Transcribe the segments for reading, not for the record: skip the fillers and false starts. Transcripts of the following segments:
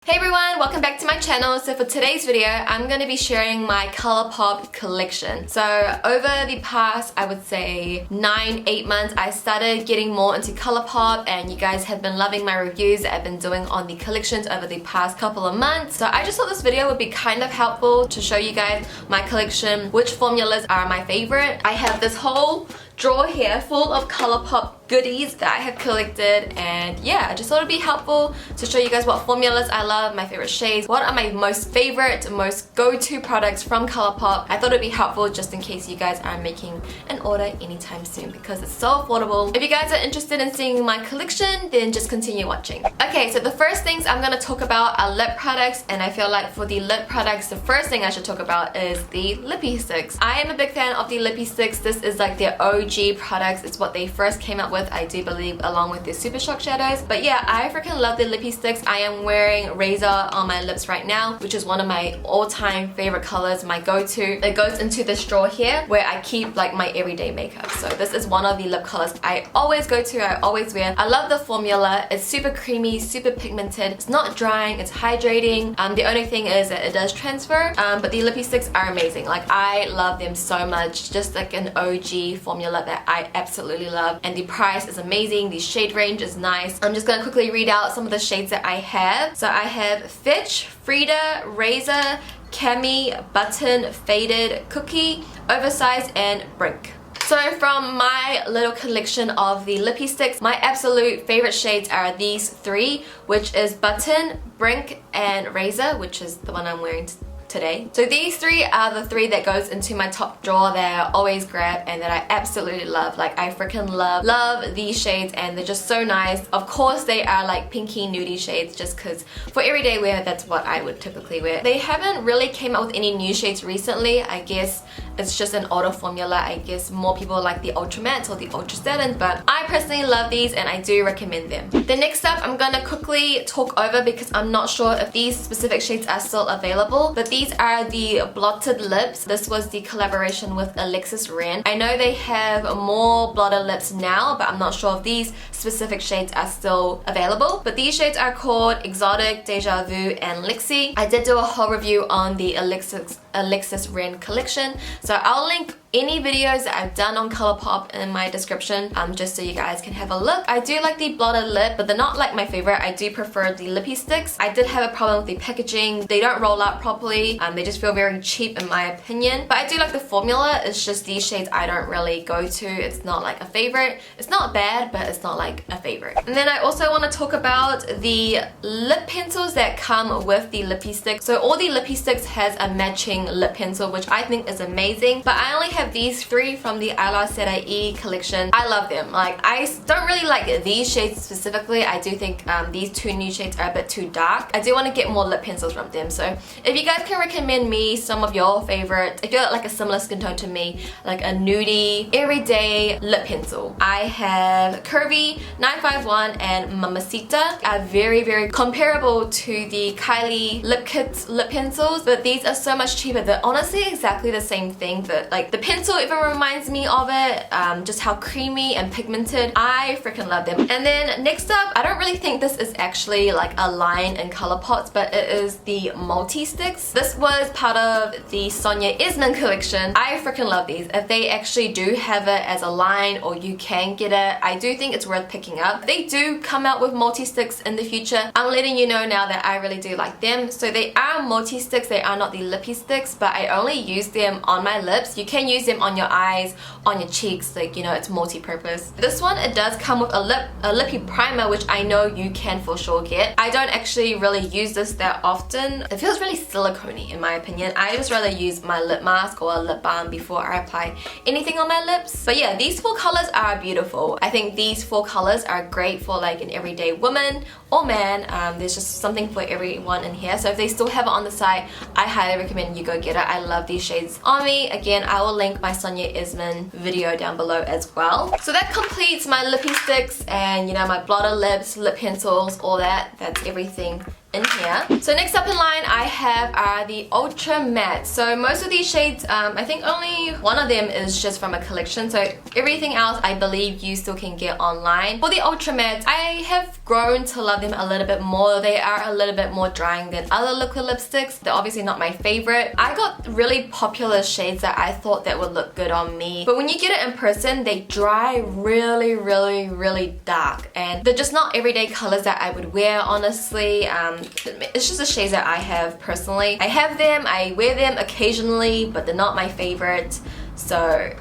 Hey everyone, welcome back to my channel. So for today's video, I'm going to be sharing my Colourpop collection. So over the past, I would say 9-8 months, I started getting more into Colourpop, and you guys have been loving my reviews that I've been doing on the collections over the past couple of months. So I just thought this video would be kind of helpful to show you guys my collection, which formulas are my favorite. I have this whole drawer here full of Colourpop goodies that I have collected, and yeah, I just thought it'd be helpful to show you guys what formulas I love, my favorite shades, what are my most favorite, most go-to products from Colourpop. I thought it'd be helpful just in case you guys are making an order anytime soon because it's so affordable. If you guys are interested in seeing my collection, then just continue watching. Okay, so the first things I'm gonna talk about are lip products, and I feel like for the lip products, the first thing I should talk about is the LIPPIE sticks. I am a big fan of the LIPPIE sticks. This is like their OG products. It's what they first came up with, I do believe, along with the Super Shock shadows. But yeah, I freaking love the LIPPIE sticks. I am wearing Rayezor on my lips right now, which is one of my all-time favorite colors, my go-to. It goes into this drawer here where I keep like my everyday makeup. So this is one of the lip colors I always go to, I always wear. I love the formula. It's super creamy, super pigmented. It's not drying, it's hydrating. The only thing is that it does transfer, but the LIPPIE sticks are amazing. Like, I love them so much. Just like an OG formula that I absolutely love, and the price is amazing. The shade range is nice. I'm just gonna quickly read out some of the shades that I have. So I have Fitch, Frida, Rayezor, Cami, Button, Faded, Cookie, Oversized, and Brink. So from my little collection of the LIPPIE sticks, my absolute favorite shades are these three, which is Button, Brink, and Rayezor, which is the one I'm wearing today. So these three are the three that goes into my top drawer that I always grab and that I absolutely love. Like, I freaking love these shades, and they're just so nice. Of course they are like pinky nudie shades, just because for everyday wear that's what I would typically wear. They haven't really came out with any new shades recently. I guess it's just an older formula. I guess more people like the Ultra Mattes or the Ultra Satins, but I personally love these and I do recommend them. The next up I'm gonna quickly talk over because I'm not sure if these specific shades are still available, but these are the Blotted lips. This was the collaboration with Alexis. I know they have more blotted lips now, but I'm not sure if these specific shades are still available. But these shades are called Exotic, Deja Vu, and Lexi. I did do a whole review on the Alexis collection, so I'll link any videos that I've done on Colourpop in my description, just so you guys can have a look. I do like the blotted lip, but they're not like my favorite. I do prefer the LIPPIE sticks. I did have a problem with the packaging. They don't roll out properly. They just feel very cheap in my opinion. But I do like the formula. It's just these shades I don't really go to. It's not like a favorite. It's not bad, but it's not like a favorite. And then I also want to talk about the lip pencils that come with the LIPPIE sticks. So all the LIPPIE sticks has a matching lip pencil, which I think is amazing. But I only have these three from the iluvsarahii collection. I love them. Like, I don't really like these shades specifically. I do think these two new shades are a bit too dark. I do want to get more lip pencils from them. So if you guys can recommend me some of your favorite, if you're like a similar skin tone to me, like a nudie, everyday lip pencil, I have Curvii, 951, and Mamacita. Are very comparable to the Kylie Lip Kit lip pencils, but these are so much cheaper. They're honestly exactly the same thing, but like the pencil even reminds me of it, just how creamy and pigmented. I freaking love them. And then next up, I don't really think this is actually like a line in Colourpop, but it is the multi sticks. This was part of the Sonia Esmond collection. I freaking love these. If they actually do have it as a line, or you can get it, I do think it's worth picking up. They do come out with multi sticks in the future. I'm letting you know now that I really do like them. So they are multi sticks, they are not the LIPPIE sticks, but I only use them on my lips. You can use them on your eyes, on your cheeks, like, you know, it's multi-purpose. This one, it does come with a lippy primer, which I know you can for sure get. I don't actually really use this that often. It feels really silicone-y in my opinion. I just rather use my lip mask or a lip balm before I apply anything on my lips. But yeah, these four colors are beautiful. I think these four colors are great for like an everyday woman or man. There's just something for everyone in here. So if they still have it on the site, I highly recommend you go get it. I love these shades on me. Again, I will link my Sonia Esmond video down below as well. So that completes my LIPPIE sticks and, you know, my blotted lips, lip pencils, all that. That's everything in here. So next up in line I have are the Ultra Matte. So most of these shades, I think only one of them is just from a collection. So everything else I believe you still can get online. For the Ultra Mattes, I have grown to love them a little bit more. They are a little bit more drying than other liquid lipsticks. They're obviously not my favorite. I got really popular shades that I thought that would look good on me. But when you get it in person, they dry really dark. And they're just not everyday colors that I would wear, honestly. It's just the shades that I have personally. I have them, I wear them occasionally, but they're not my favorite. So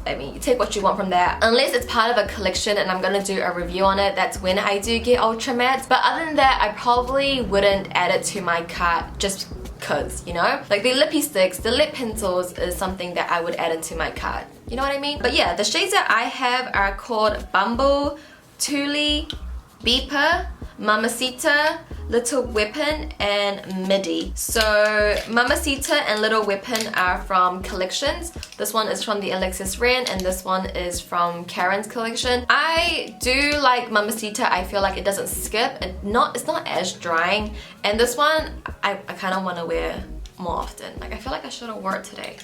I mean, you take what you want from there. Unless it's part of a collection and I'm gonna do a review on it, that's when I do get Ultra Mattes. But other than that, I probably wouldn't add it to my cart just cause, you know? Like the lippy sticks, the lip pencils is something that I would add into my cart. You know what I mean? But yeah, the shades that I have are called Bumble, Tulle, Beeper, Mamacita, Little Weapon, and Midi. So Mamacita and Little Weapon are from collections. This one is from the Alexis brand and this one is from Karen's collection. I do like Mamacita. I feel like it doesn't skip. It's not as drying. And this one, I kind of want to wear more often. Like I feel like I should have worn it today.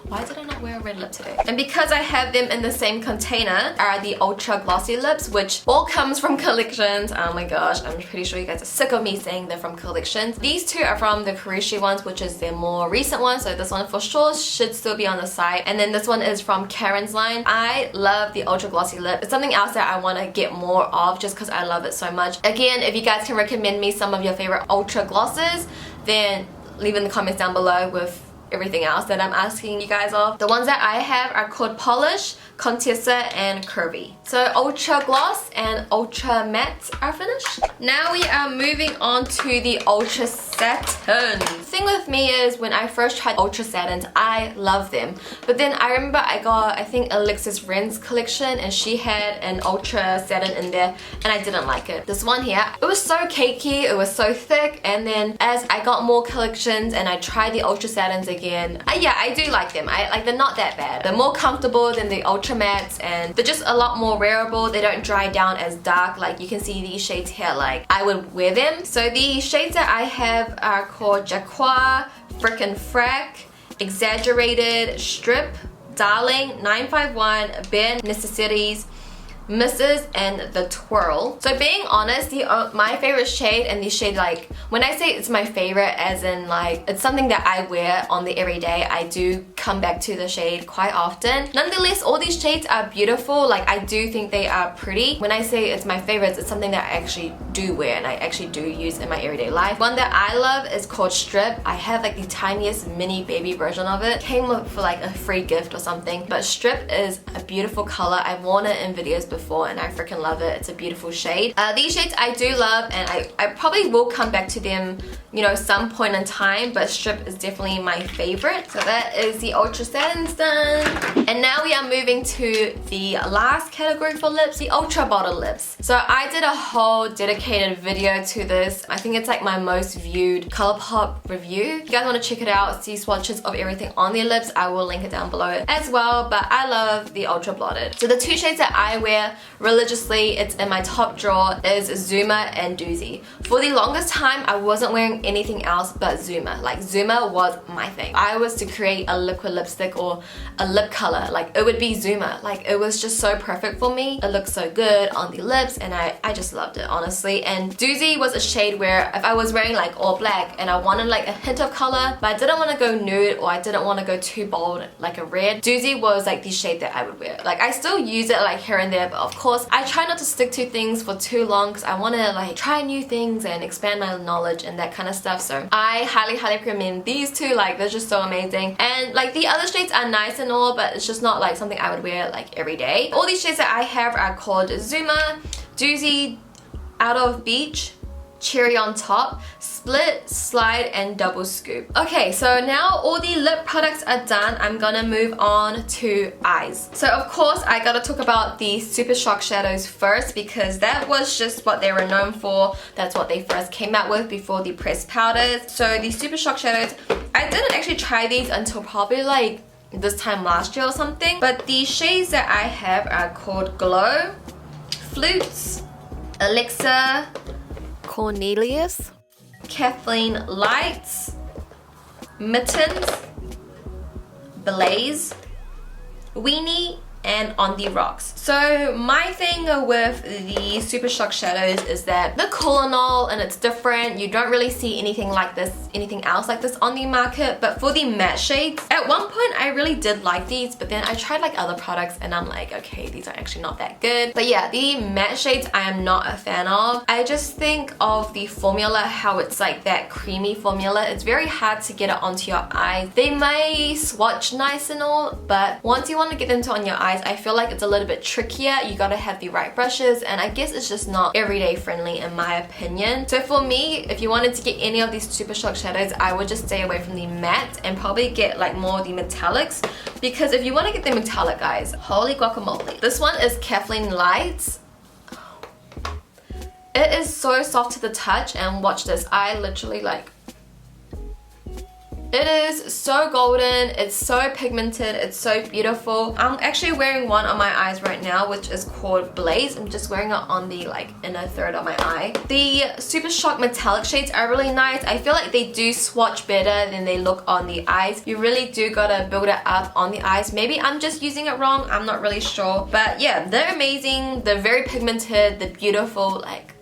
Why did I not wear a red lip today? And because I have them in the same container are the ultra glossy lips, which all comes from collections. Oh my gosh, I'm pretty sure you guys are sick of me saying they're from collections. These two are from the Curvii ones, which is their more recent one. So this one for sure should still be on the site. And then this one is from Karen's line. I love the ultra glossy lip. It's something else that I want to get more of just because I love it so much. Again, if you guys can recommend me some of your favorite ultra glosses, then leave in the comments down below with everything else that I'm asking you guys of. The ones that I have are called Polish, Contessa, and Curvii. So Ultra Gloss and Ultra Matte are finished. Now we are moving on to the Ultra Satins. The thing with me is when I first tried Ultra Satins, I love them. But then I remember I got, I think, Alexis Ren's collection and she had an Ultra Satin in there and I didn't like it. This one here, it was so cakey, it was so thick, and then as I got more collections and I tried the Ultra Satins again, yeah, I do like them. They're not that bad. They're more comfortable than the Ultra Mattes and they're just a lot more wearable. They don't dry down as dark. Like you can see these shades here, like I would wear them. So the shades that I have are called Jacquard, Frickin' Frack, Exaggerated, Strip, Darling, 951, Bare Necessities, Mrs. and the Twirl. So being honest, my favorite shade, and the shade, like when I say it's my favorite as in like it's something that I wear on the everyday, I do come back to the shade quite often. Nonetheless, all these shades are beautiful. Like I do think they are pretty. When I say it's my favorites, it's something that I actually do wear and I actually do use in my everyday life. One that I love is called Strip. I have like the tiniest mini baby version of it. Came with for like a free gift or something. But Strip is a beautiful color. I've worn it in videos before and I freaking love it. It's a beautiful shade. These shades I do love and I probably will come back to them, you know, some point in time, but Strip is definitely my favorite. So that is the Ultra Satins done. And now we are moving to the last category for lips, the Ultra Bottle lips. So I did a whole dedicated video to this. I think it's like my most viewed Colourpop review. If you guys want to check it out, see swatches of everything on their lips, I will link it down below as well. But I love the Ultra Blotted. So the two shades that I wear religiously, it's in my top drawer, is Zuma and Doozy. For the longest time, I wasn't wearing anything else but Zuma. Like Zuma was my thing. I was to create a liquid lipstick or a lip color, like it would be Zuma. Like it was just so perfect for me. It looked so good on the lips and I just loved it, honestly. And Doozy was a shade where if I was wearing like all black and I wanted like a hint of color, but I didn't want to go nude or I didn't want to go too bold like a red, Doozy was like the shade that I would wear. Like I still use it like here and there, but of course I try not to stick to things for too long because I want to like try new things and expand my knowledge and that kind of stuff. So I highly recommend these two. Like they're just so amazing. And like the other shades are nice and all, but it's just not like something I would wear like every day. All these shades that I have are called Zuma, Doozy, Out of Beach, Cherry on Top, Split, Slide, and Double Scoop. Okay, so now all the lip products are done. I'm gonna move on to eyes. So of course I gotta talk about the Super Shock shadows first because that was just what they were known for. That's what they first came out with before the pressed powders. So the Super Shock shadows, I didn't actually try these until probably like this time last year or something. But the shades that I have are called Glow, Flutes, Alexa, Cornelius, Kathleen Lights, Mittens, Blaze, Weenie, and On The Rocks. So my thing with the Super Shock shadows is that they're cool and all, and it's different. You don't really see anything like this, anything else like this on the market. But for the matte shades, at one point I really did like these, but then I tried like other products and I'm like, okay, these are actually not that good. But yeah, the matte shades I am not a fan of. I just think of the formula, how it's like that creamy formula. It's very hard to get it onto your eyes. They may swatch nice and all, but once you want to get them on your eyes, I feel like it's a little bit trickier. You gotta have the right brushes, and I guess it's just not everyday friendly in my opinion. So for me, if you wanted to get any of these Super Shock shadows, I would just stay away from the matte and probably get like more of the metallics, because if you want to get the metallic, guys, holy guacamole. This one is Kathleen Lights. It is so soft to the touch, and watch this, I literally like, it is so golden, it's so pigmented, it's so beautiful. I'm actually wearing one on my eyes right now, which is called Blaze. I'm just wearing it on the like inner third of my eye. The Super Shock metallic shades are really nice. I feel like they do swatch better than they look on the eyes. You really do gotta build it up on the eyes. Maybe I'm just using it wrong, I'm not really sure. But yeah, they're amazing, they're very pigmented, they're beautiful. Like,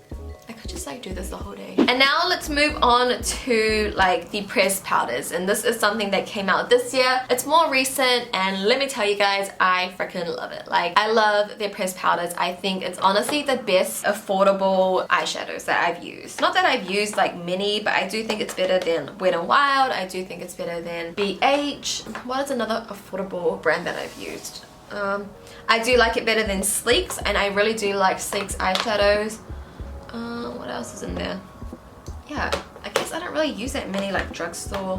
I could just like do this the whole day. And now let's move on to like the pressed powders, and this is something that came out this year. It's more recent, and let me tell you guys, I freaking love it. Like, I love their pressed powders. I think it's honestly the best affordable eyeshadows that I've used. Not that I've used like many, but I do think it's better than Wet n Wild. I do think it's better than BH. What is another affordable brand that I've used? I do like it better than STIX, and I really do like STIX eyeshadows. What else is in there? Yeah, I guess I don't really use that many like drugstore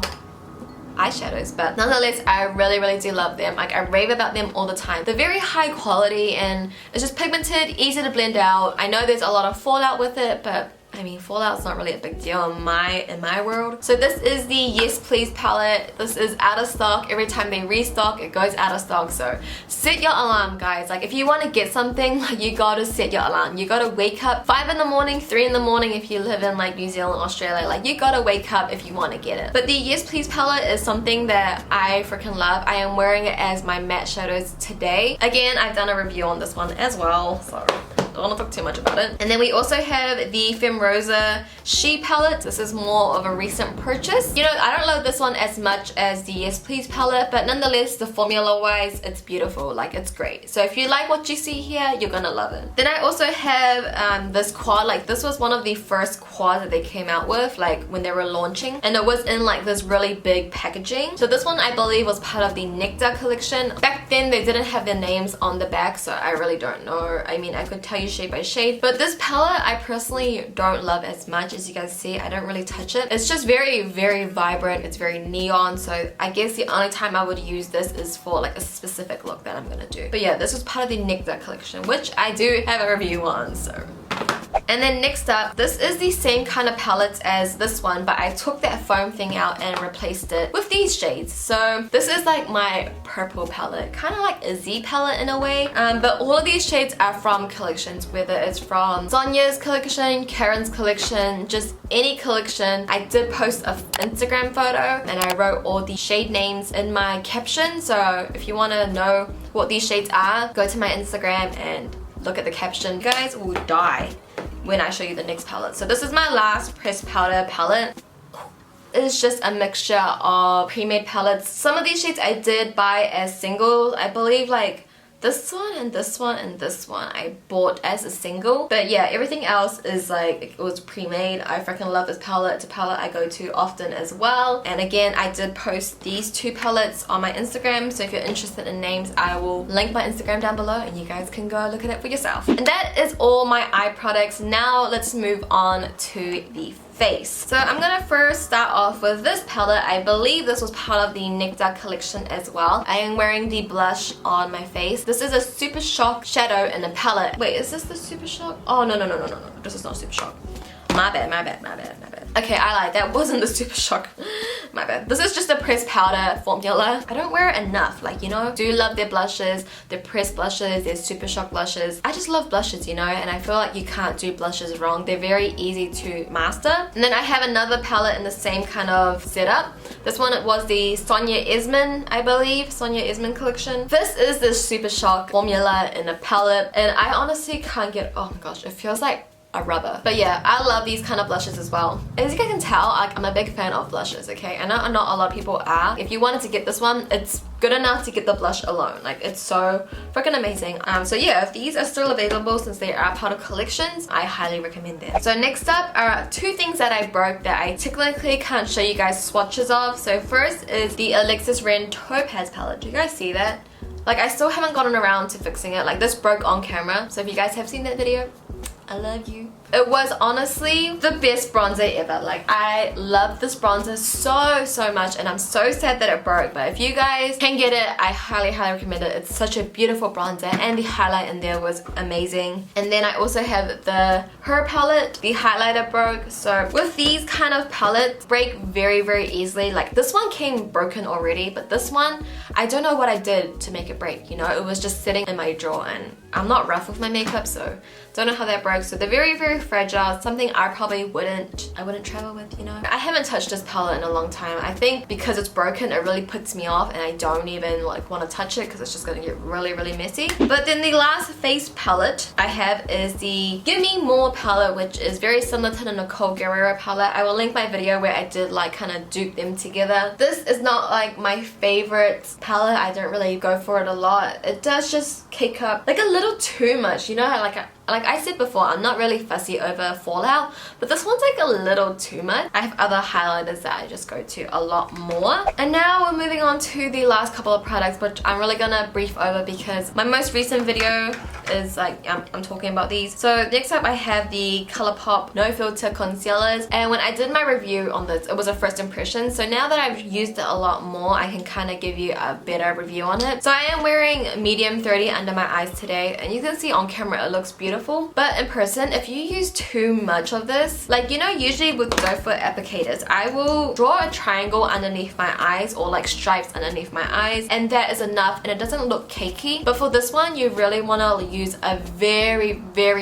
eyeshadows, but nonetheless, I really do love them. Like, I rave about them all the time. They're very high quality, and it's just pigmented, easy to blend out. I know there's a lot of fallout with it, but I mean, fallout's not really a big deal in my world. So this is the Yes Please palette. This is out of stock. Every time they restock, it goes out of stock. So set your alarm, guys. Like, if you want to get something, you gotta set your alarm. You gotta wake up 5 in the morning, 3 in the morning if you live in like New Zealand, Australia. Like, you gotta wake up if you want to get it. But the Yes Please palette is something that I freaking love. I am wearing it as my matte shadows today. Again, I've done a review on this one as well, so I don't want to talk too much about it. And then we also have the Femme Rosa She palette. This is more of a recent purchase. You know, I don't love this one as much as the Yes Please palette, but nonetheless, the formula wise, it's beautiful. Like, it's great. So if you like what you see here, you're gonna love it. Then I also have this quad. Like, this was one of the first quads that they came out with, like when they were launching, and it was in like this really big packaging. So this one, I believe, was part of the Nectar collection. Back then, they didn't have their names on the back, so I really don't know. I mean, I could tell you shade by shade, but this palette I personally don't love as much. As you guys see, I don't really touch it. It's just very vibrant. It's very neon, so I guess the only time I would use this is for like a specific look that I'm gonna do. But yeah, this was part of the Nectar collection, which I do have a review on, so. And then next up, this is the same kind of palette as this one, but I took that foam thing out and replaced it with these shades. So this is like my purple palette, kind of like a Z palette in a way. But all of these shades are from collections, whether it's from Sonia's collection, Karen's collection, just any collection. I did post an Instagram photo and I wrote all the shade names in my caption. So if you want to know what these shades are, go to my Instagram and look at the caption. You guys will die when I show you the next palette. So this is my last pressed powder palette. It's just a mixture of pre-made palettes. Some of these shades I did buy as singles. I believe like this one and this one and this one I bought as a single. But yeah, everything else is like, it was pre-made. I freaking love this palette. It's a palette I go to often as well. And again, I did post these two palettes on my Instagram. So if you're interested in names, I will link my Instagram down below and you guys can go look at it for yourself. And that is all my eye products. Now let's move on to the face. So I'm gonna first start off with this palette. I believe this was part of the Nectar collection as well. I am wearing the blush on my face. This is a Super Shock shadow in a palette. Wait, is this the Super Shock? Oh, no. This is not Super Shock. My bad. Okay, I lied. That wasn't the Super Shock. my bad. This is just a pressed powder formula. I don't wear it enough, like, you know, do love their blushes, their pressed blushes, their Super Shock blushes. I just love blushes, you know, and I feel like you can't do blushes wrong. They're very easy to master. And then I have another palette in the same kind of setup. This one, it was the Sonia Esmond, I believe, Sonia Esmond collection. This is the Super Shock formula in a palette, and I honestly can't get, oh my gosh, it feels like a rubber. But yeah, I love these kind of blushes as well. As you guys can tell, like, I'm a big fan of blushes, okay? I know not a lot of people are. If you wanted to get this one, it's good enough to get the blush alone. Like, it's so freaking amazing. So yeah, if these are still available since they are part of collections, I highly recommend them. So next up are two things that I broke that I technically can't show you guys swatches of. So first is the Alexis Ren Topaz palette. Do you guys see that? Like, I still haven't gotten around to fixing it. Like, this broke on camera. So if you guys have seen that video, I love you. It was honestly the best bronzer ever. Like, I love this bronzer so much, and I'm so sad that it broke. But if you guys can get it, I highly recommend it. It's such a beautiful bronzer, and the highlight in there was amazing. And then I also have the Her palette. The highlighter broke. So with these kind of palettes, break very easily. Like, this one came broken already, but this one, I don't know what I did to make it break. You know, it was just sitting in my drawer, and I'm not rough with my makeup, so don't know how that broke. So they're very fragile. Something I probably wouldn't travel with, you know. I haven't touched this palette in a long time. I think because it's broken, it really puts me off, and I don't even like want to touch it because it's just gonna get really messy. But then the last face palette I have is the Give Me More palette, which is very similar to the Nicole Guerrero palette. I will link my video where I did like kind of dupe them together. This is not like my favorite palette. I don't really go for it a lot. It does just kick up like a little too much, you know how like I said before, I'm not really fussy over fallout, but this one's like a little too much. I have other highlighters that I just go to a lot more. And now we're moving on to the last couple of products, which I'm really gonna brief over because my most recent video is like, I'm talking about these. So next up I have the Colourpop No Filter Concealers, and when I did my review on this, it was a first impression. So now that I've used it a lot more, I can kind of give you a better review on it. So I am wearing medium 30 under my eyes today, and you can see on camera it looks beautiful. But in person, if you use too much of this, like, you know, usually with go for applicators, I will draw a triangle underneath my eyes or like stripes underneath my eyes, and that is enough, and it doesn't look cakey. But for this one, you really want to use a very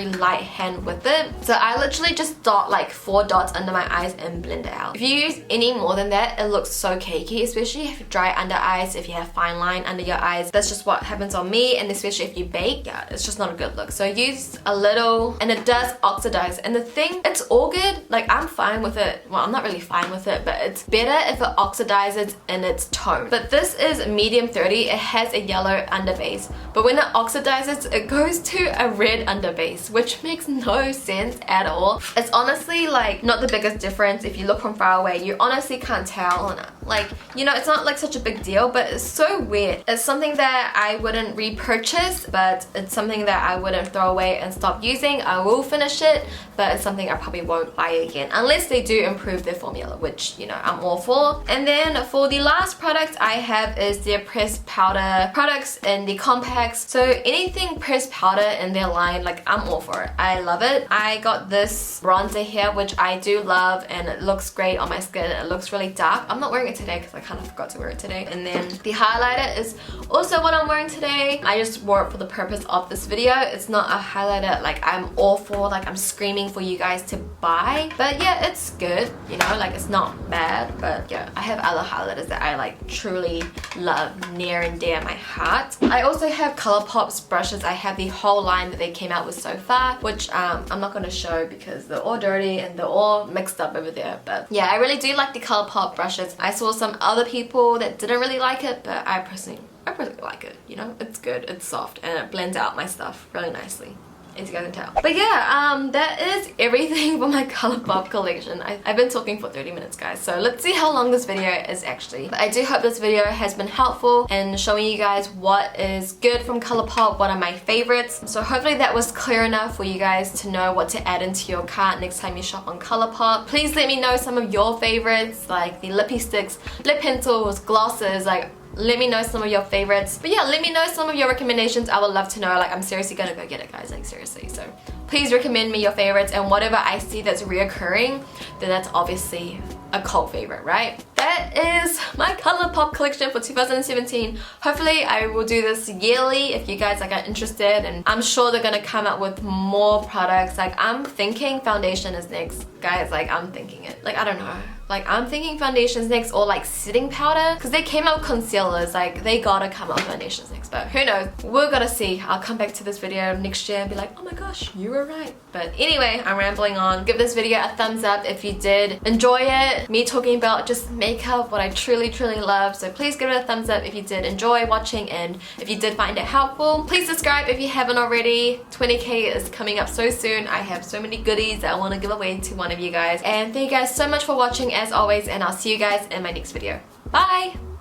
light hand with it. So I literally just dot like 4 dots under my eyes and blend it out. If you use any more than that, it looks so cakey, especially if you have dry under eyes, if you have fine line under your eyes. That's just what happens on me, and especially if you bake, yeah, it's just not a good look. So use a little, and it does oxidize. And the thing, it's all good. Like, I'm fine with it. Well, I'm not really fine with it, but it's better if it oxidizes in its tone. But this is medium 30. It has a yellow underbase, but when it oxidizes, it goes to a red underbase, which makes no sense at all. It's honestly like not the biggest difference. If you look from far away, you honestly can't tell. Like, you know, it's not like such a big deal, but it's so weird. It's something that I wouldn't repurchase, but it's something that I wouldn't throw away and stop using. I will finish it, but it's something I probably won't buy again unless they do improve their formula, which, you know, I'm all for. And then for the last product I have is their pressed powder products in the compacts. So anything pressed powder in their line, like, I'm all for it. I love it. I got this bronzer here, which I do love, and it looks great on my skin. It looks really dark. I'm not wearing it today because I kind of forgot to wear it today. And then the highlighter is also what I'm wearing today. I just wore it for the purpose of this video. It's not a highlighter like I'm all for, like I'm screaming for you guys to buy, but yeah, it's good, you know, like it's not bad. But yeah, I have other highlighters that I like truly love, near and dear my heart. I also have Colourpop's brushes. I have the whole line that they came out with so far, which I'm not going to show because they're all dirty and they're all mixed up over there. But yeah, I really do like the Colourpop brushes. I saw some other people that didn't really like it, but I personally like it, you know. It's good, it's soft, and it blends out my stuff really nicely, as you guys can tell. But yeah, that is everything for my Colourpop collection. I've been talking for 30 minutes, guys, so let's see how long this video is actually. But I do hope this video has been helpful in showing you guys what is good from Colourpop, what are my favorites. So hopefully that was clear enough for you guys to know what to add into your cart next time you shop on Colourpop. Please let me know some of your favorites, like the lippie sticks, lip pencils, glosses, like let me know some of your favorites. But yeah, let me know some of your recommendations. I would love to know. Like, I'm seriously gonna go get it, guys, like seriously. So please recommend me your favorites, and whatever I see that's reoccurring, then that's obviously a cult favorite, right? That is my Colourpop collection for 2017. Hopefully I will do this yearly if you guys like are interested, and I'm sure they're gonna come out with more products. Like, I'm thinking foundation is next, guys. Like, I'm thinking it. Like, I don't know. Like, I'm thinking foundations next, or like setting powder, because they came out with concealers. Like, they gotta come out with foundations next, but who knows? We're gonna see. I'll come back to this video next year and be like, oh my gosh, you were right. But anyway, I'm rambling on. Give this video a thumbs up if you did enjoy it. Me talking about just makeup, what I truly love. So please give it a thumbs up if you did enjoy watching, and if you did find it helpful. Please subscribe if you haven't already. 20K is coming up so soon. I have so many goodies that I want to give away to one of you guys. And thank you guys so much for watching as always, and I'll see you guys in my next video. Bye!